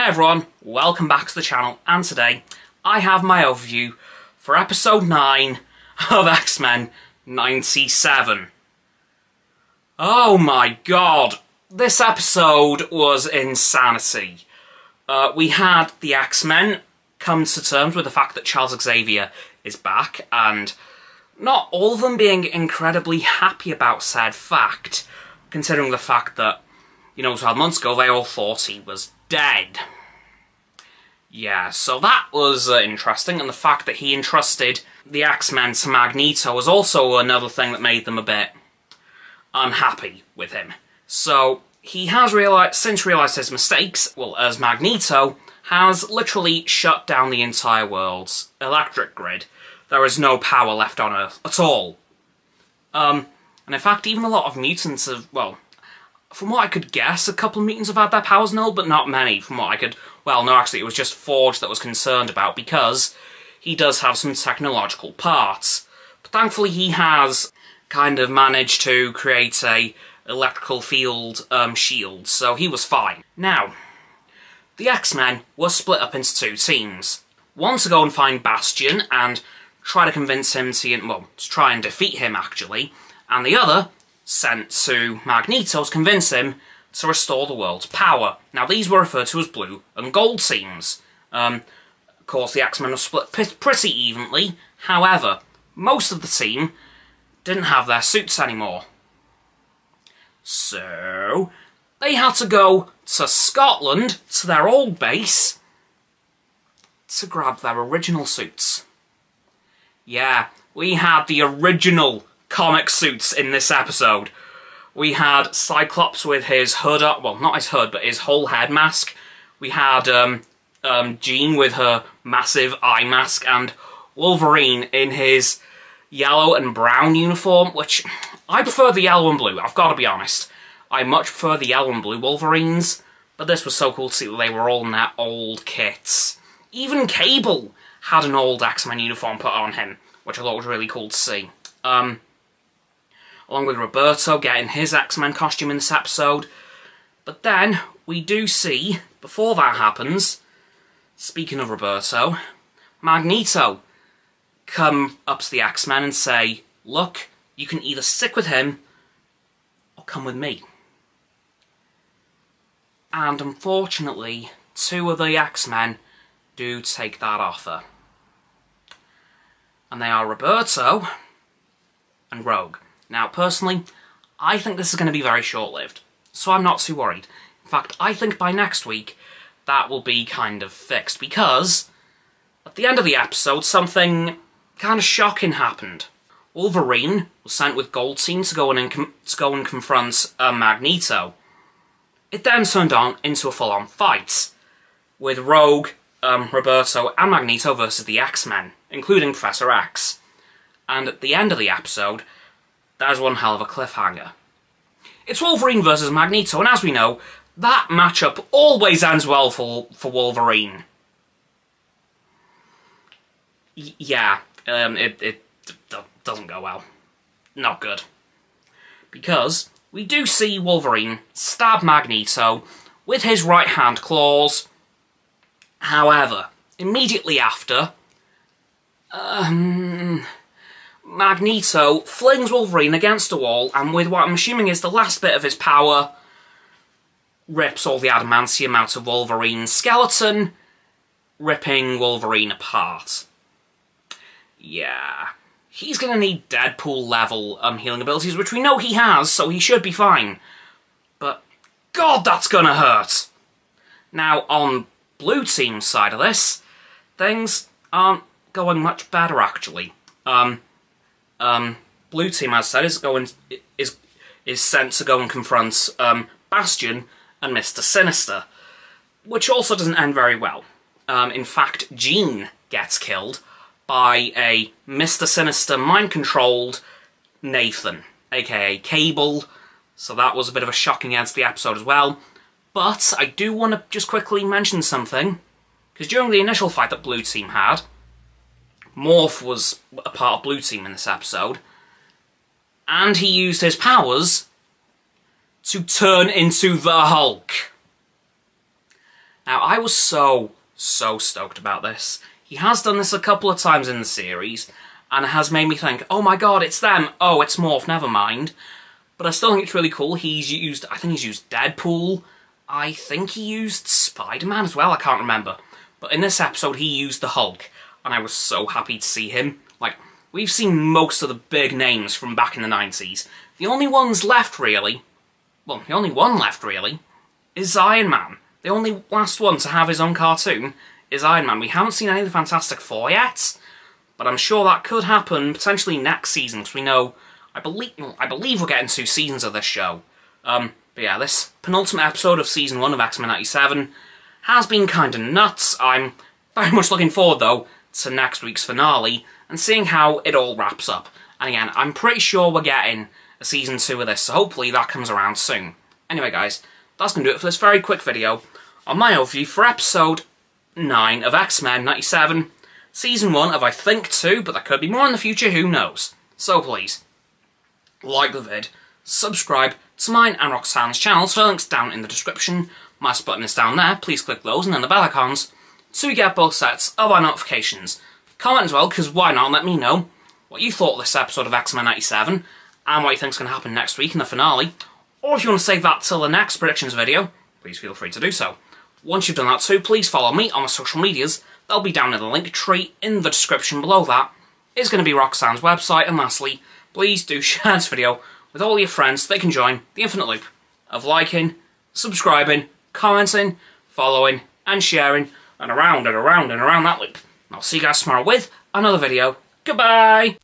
everyone, welcome back to the channel, and today I have my overview for episode 9 of X-Men 97. Oh my god, this episode was insanity. We had the X-Men come to terms with the fact that Charles Xavier is back, and not all of them being incredibly happy about said fact, considering the fact that, 12 months ago they all thought he was dead. Yeah, so that was interesting, and the fact that he entrusted the X-Men to Magneto was also another thing that made them a bit unhappy with him. So he has since realised his mistakes, well, as Magneto has literally shut down the entire world's electric grid. There is no power left on Earth at all. And in fact, even a lot of mutants have, well, from what I could guess, a couple of mutants have had their powers nulled, but not many, from what I could... Well, no, actually, it was just Forge that was concerned about, because he does have some technological parts. But thankfully, he has kind of managed to create a electrical field shield, so he was fine. Now, the X-Men were split up into two teams. One to go and find Bastion and try to convince him to, well, to try and defeat him, actually, and the other sent to Magneto to convince him to restore the world's power. Now, these were referred to as blue and gold teams. Of course, the X-Men were split pretty evenly. However, most of the team didn't have their suits anymore. So they had to go to Scotland, to their old base, to grab their original suits. Yeah, we had the original comic suits in this episode. We had Cyclops with his hood up, well, not his hood, but his whole head mask. We had Jean with her massive eye mask, and Wolverine in his yellow and brown uniform, which I prefer the yellow and blue, I've got to be honest. I much prefer the yellow and blue Wolverines, but this was so cool to see that they were all in their old kits. Even Cable had an old X-Men uniform put on him, which I thought was really cool to see. Along with Roberto getting his X-Men costume in this episode. But then, we do see, before that happens, speaking of Roberto, Magneto come up to the X-Men and say, look, you can either stick with him, or come with me. And unfortunately, two of the X-Men do take that offer. And they are Roberto and Rogue. Now, personally, I think this is going to be very short-lived, so I'm not too worried. In fact, I think by next week, that will be kind of fixed, because at the end of the episode, something kind of shocking happened. Wolverine was sent with Gold Team to go and confront Magneto. It then turned on into a full-on fight, with Rogue, Roberto, and Magneto versus the X-Men, including Professor X. And at the end of the episode, there's one hell of a cliffhanger. It's Wolverine versus Magneto, and as we know, that matchup always ends well for Wolverine. Yeah, it doesn't go well. Not good. Because we do see Wolverine stab Magneto with his right-hand claws. However, immediately after, Magneto flings Wolverine against a wall, and with what I'm assuming is the last bit of his power, rips all the adamantium out of Wolverine's skeleton, ripping Wolverine apart. Yeah, he's going to need Deadpool-level healing abilities, which we know he has, so he should be fine. But, God, that's going to hurt! Now, on Blue Team's side of this, things aren't going much better, actually. Blue Team, as I said, is sent to go and confront Bastion and Mr. Sinister, which also doesn't end very well. In fact, Jean gets killed by a Mr. Sinister mind-controlled Nathan, aka Cable, so that was a bit of a shocking end to the episode as well. But I do want to just quickly mention something, because during the initial fight that Blue Team had, Morph was a part of Blue Team in this episode, and he used his powers to turn into the Hulk. Now, I was so stoked about this. He has done this a couple of times in the series, and it has made me think, oh my god, it's them. Oh, it's Morph, never mind. But I still think it's really cool. I think he's used Deadpool. I think he used Spider-Man as well, I can't remember. But in this episode, he used the Hulk, and I was so happy to see him. Like, we've seen most of the big names from back in the 90s. The only ones left, really, well, the only one left, really, is Iron Man. The only last one to have his own cartoon is Iron Man. We haven't seen any of the Fantastic Four yet, but I'm sure that could happen potentially next season, because we know, I believe we're getting 2 seasons of this show. But yeah, this penultimate episode of Season 1 of X-Men 97 has been kind of nuts. I'm very much looking forward, though, to next week's finale and seeing how it all wraps up. And again, I'm pretty sure we're getting a Season 2 of this, so hopefully that comes around soon. Anyway, guys, that's going to do it for this very quick video on my overview for episode 9 of X-Men 97, Season 1 of I think 2, but there could be more in the future, who knows. So please, like the vid, subscribe to mine and Roxanne's channels, so links down in the description. My button is down there, please click those and then the bell icons to get both sets of our notifications. Comment as well, because why not, let me know what you thought of this episode of X-Men 97 and what you think's going to happen next week in the finale. Or if you want to save that till the next predictions video, please feel free to do so. Once you've done that too, please follow me on my social medias. They'll be down in the link tree in the description below. That is going to be Roxanne's website. And lastly, please do share this video with all your friends so they can join the infinite loop of liking, subscribing, commenting, following, and sharing, and around and around and around that loop. And I'll see you guys tomorrow with another video. Goodbye!